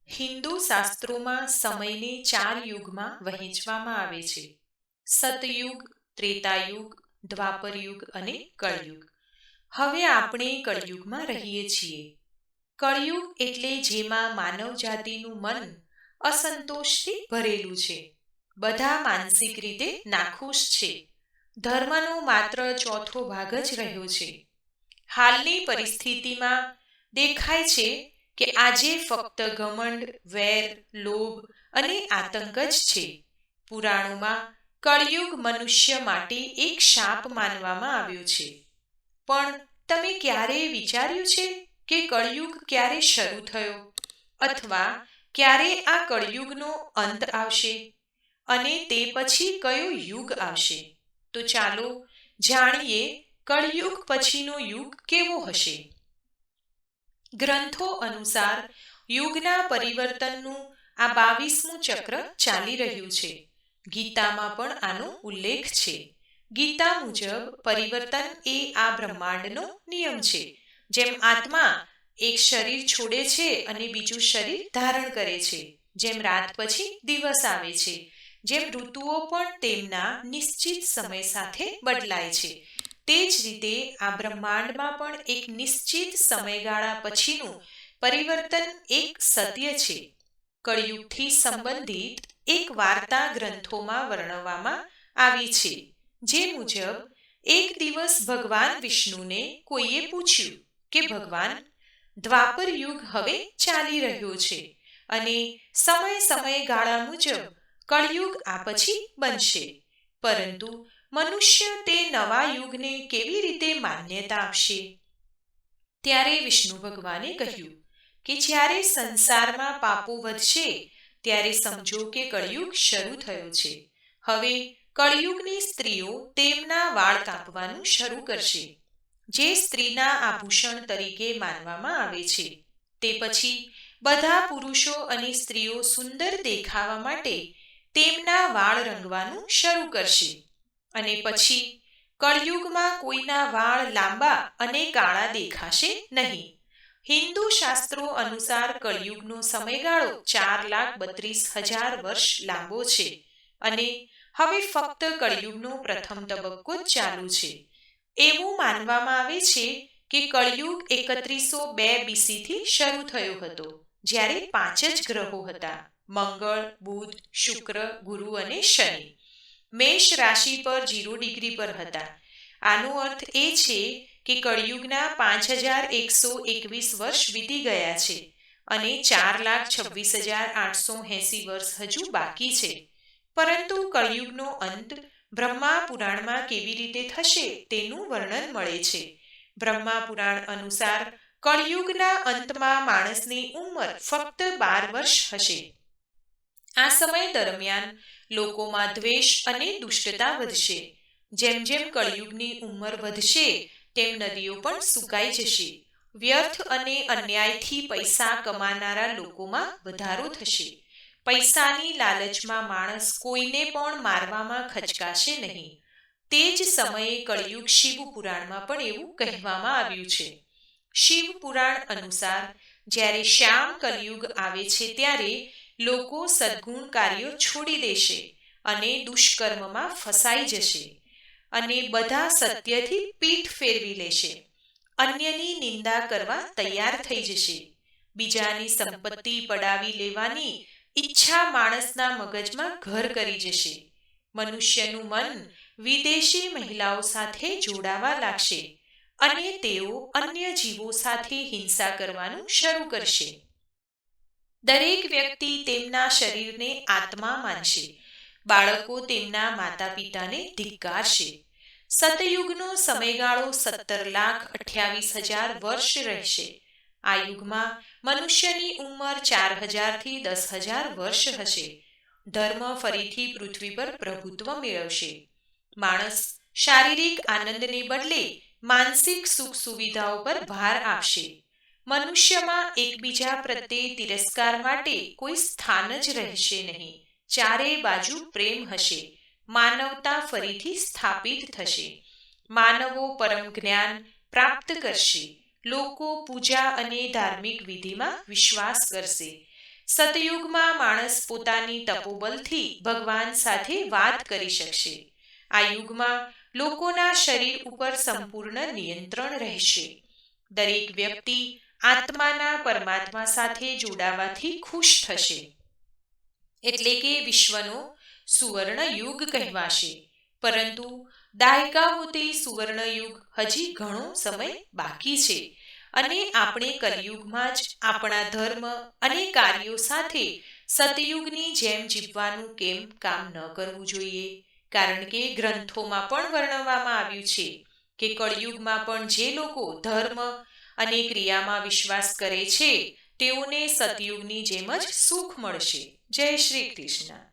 હિન્દુ શાસ્ત્રોમાં સમયને 4 યુગમાં વહેંચવામાં આવે છે: સતયુગ, ત્રેતાયુગ, દ્વાપરયુગ અને કળયુગ. હવે આપણે કળયુગમાં રહીએ છીએ. કળયુગ એટલે જેમાં માનવ જાતિનું મન અસંતોષથી ભરેલું છે. બધા માનસિક રીતે નાખુશ છે. ધર્મનો માત્ર ચોથો ભાગ જ રહ્યો છે. હાલની પરિસ્થિતિમાં દેખાય છે કે આજે ફક્ત ઘમંડ, વેર, લોભ અને આતંક જ છે. પુરાણોમાં કળયુગ મનુષ્ય માટે એક શાપ માનવામાં આવ્યો છે. પણ તમે ક્યારેય વિચાર્યું છે કે કળયુગ ક્યારે શરૂ થયો, અથવા ક્યારે આ કળયુગનો અંત આવશે, અને તે પછી કયો યુગ આવશે? તો ચાલો જાણીએ કળયુગ પછીનો યુગ કેવો હશે. ગ્રંથો અનુસાર યુગના પરિવર્તનનું આ 22મું ચક્ર ચાલી રહ્યું છે. ગીતામાં પણ આનો ઉલ્લેખ છે. ગીતા મુજબ પરિવર્તન એ આ બ્રહ્માંડનો નિયમ છે. જેમ આત્મા એક શરીર છોડે છે અને બીજું શરીર ધારણ કરે છે, જેમ રાત પછી દિવસ આવે છે, જેમ ઋતુઓ પણ તેમના નિશ્ચિત સમય સાથે બદલાય છે, તે જ રીતે આ બ્રહ્માંડમાં પણ એક નિશ્ચિત સમયગાળા પછીનું પરિવર્તન એક સત્ય છે. કળયુગથી સંબંધિત એક વાર્તા ગ્રંથોમાં વર્ણવવામાં આવી છે, જે મુજબ એક દિવસ ભગવાન વિષ્ણુને કોઈએ પૂછ્યું કે ભગવાન, દ્વાપર યુગ હવે ચાલી રહ્યો છે અને સમયગાળા મુજબ કળયુગ આ પછી બનશે, પરંતુ મનુષ્ય તે નવા યુગને કેવી રીતે માન્યતા આપશે? ત્યારે વિષ્ણુ ભગવાને કહ્યું કે જ્યારે સંસારમાં પાપો વધશે ત્યારે સમજો કે કળયુગ શરૂ થયો છે. હવે કળયુગની સ્ત્રીઓ તેમના વાળ કાપવાનું શરૂ કરશે, જે સ્ત્રીના આભૂષણ તરીકે માનવામાં આવે છે. તે પછી બધા પુરુષો અને સ્ત્રીઓ સુંદર દેખાવા માટે તેમના વાળ રંગવાનું શરૂ કરશે, અને પછી કળયુગમાં કોઈના વાળ લાંબા અને કાળા દેખાશે નહીં. હિન્દુ શાસ્ત્રો અનુસાર કળયુગનો સમયગાળો 4,32,000 વર્ષ લાંબો છે, અને હવે ફક્ત કળયુગનો પ્રથમ તબક્કો જ ચાલુ છે. એવું માનવામાં આવે છે કે કળયુગ 3102 બીસીથી શરૂ થયો હતો, જ્યારે 5 જ ગ્રહો હતા: મંગળ, બુધ, શુક્ર, ગુરુ અને શનિ. મેષ રાશિ પર 0 ડિગ્રી પર હતા. આનો અર્થ એ છે કે કળયુગના 5121 વર્ષ વીતી ગયા છે અને 4,26,880 વર્ષ હજુ બાકી છે. પરંતુ કળયુગનો અંત બ્રહ્મા પુરાણમાં કેવી રીતે થશે તેનું વર્ણન મળે છે. બ્રહ્મા પુરાણ અનુસાર કળયુગના અંતમાં માણસની ઉંમર ફક્ત 12 વર્ષ હશે. આ સમય દરમિયાન લોકોમાં દ્વેષ અને દુષ્ટતા વધશે. જેમ જેમ કળયુગની ઉંમર વધશે તેમ નદીઓ પણ સુકાઈ જશે. વ્યર્થ અને અન્યાયથી પૈસા કમાનારા લોકોમાં વધારો થશે. પૈસાની લાલચમાં માણસ કોઈને પણ મારવામાં ખચકાશે નહીં. તે જ સમયે કળયુગ શિવ પુરાણમાં પણ એવું કહેવામાં આવ્યું છે. શિવ પુરાણ અનુસાર જ્યારે શ્યામ કલયુગ આવે છે ત્યારે લોકો સદ્ગુણ કાર્યો છોડી દેશે અને દુષ્કર્મમાં ફસાઈ જશે, અને બધા સત્યથી પીઠ ફેરવી લેશે. અન્યની નિંદા કરવા તૈયાર થઈ જશે. બીજાની સંપત્તિ પડાવી લેવાની ઈચ્છા માણસના મગજમાં ઘર કરી જશે. મનુષ્યનું મન વિદેશી મહિલાઓ સાથે જોડાવા લાગશે અને તેઓ અન્ય જીવો સાથે હિંસા કરવાનું શરૂ કરશે. દરેક વ્યક્તિ તેમના શરીરને આત્મા માનશે. બાળકો તેમના માતા પિતાને ધિક્કારશે. સતયુગનો સમયગાળો 17,28,000 વર્ષ રહેશે. આ યુગમાં મનુષ્યની ઉંમર 4,000 થી 10,000 વર્ષ હશે. ધર્મ ફરીથી પૃથ્વી પર પ્રભુત્વ મેળવશે. માણસ શારીરિક આનંદને બદલે માનસિક સુખ સુવિધાઓ પર ભાર આપશે. મનુષ્યમાં એકબીજા પ્રત્યે તિરસ્કાર માટે કોઈ સ્થાન જ રહેશે નહીં. ચારે બાજુ પ્રેમ હશે. માનવતા ફરીથી સ્થાપિત થશે. માનવો પરમ જ્ઞાન પ્રાપ્ત કરશે. લોકો પૂજા અને ધાર્મિક વિધિમાં વિશ્વાસ કરશે. સતયુગમાં માણસ પોતાની તપોબલથી ભગવાન સાથે વાત કરી શકશે. આ યુગમાં લોકોના શરીર ઉપર સંપૂર્ણ નિયંત્રણ રહેશે. દરેક વ્યક્તિ આત્માના પરમાત્મા સાથે જોડાવાથી ખુશ થશે. એટલે કે વિશ્વનો સુવર્ણ યુગ કહેવાશે. પરંતુ દાયકાઓથી સુવર્ણ યુગ હજી ઘણો સમય બાકી છે અને આપણે કલયુગમાં જ આપણા ધર્મ અને કાર્યો સાથે સતયુગની જેમ જીવવાનું કેમ કામ ન કરવું જોઈએ? કારણ કે ગ્રંથોમાં પણ વર્ણવવામાં આવ્યું છે કે કળયુગમાં પણ જે લોકો ધર્મ અને ક્રિયામાં વિશ્વાસ કરે છે તેઓને સતયુગની જેમ જ સુખ મળશે. જય શ્રી કૃષ્ણ.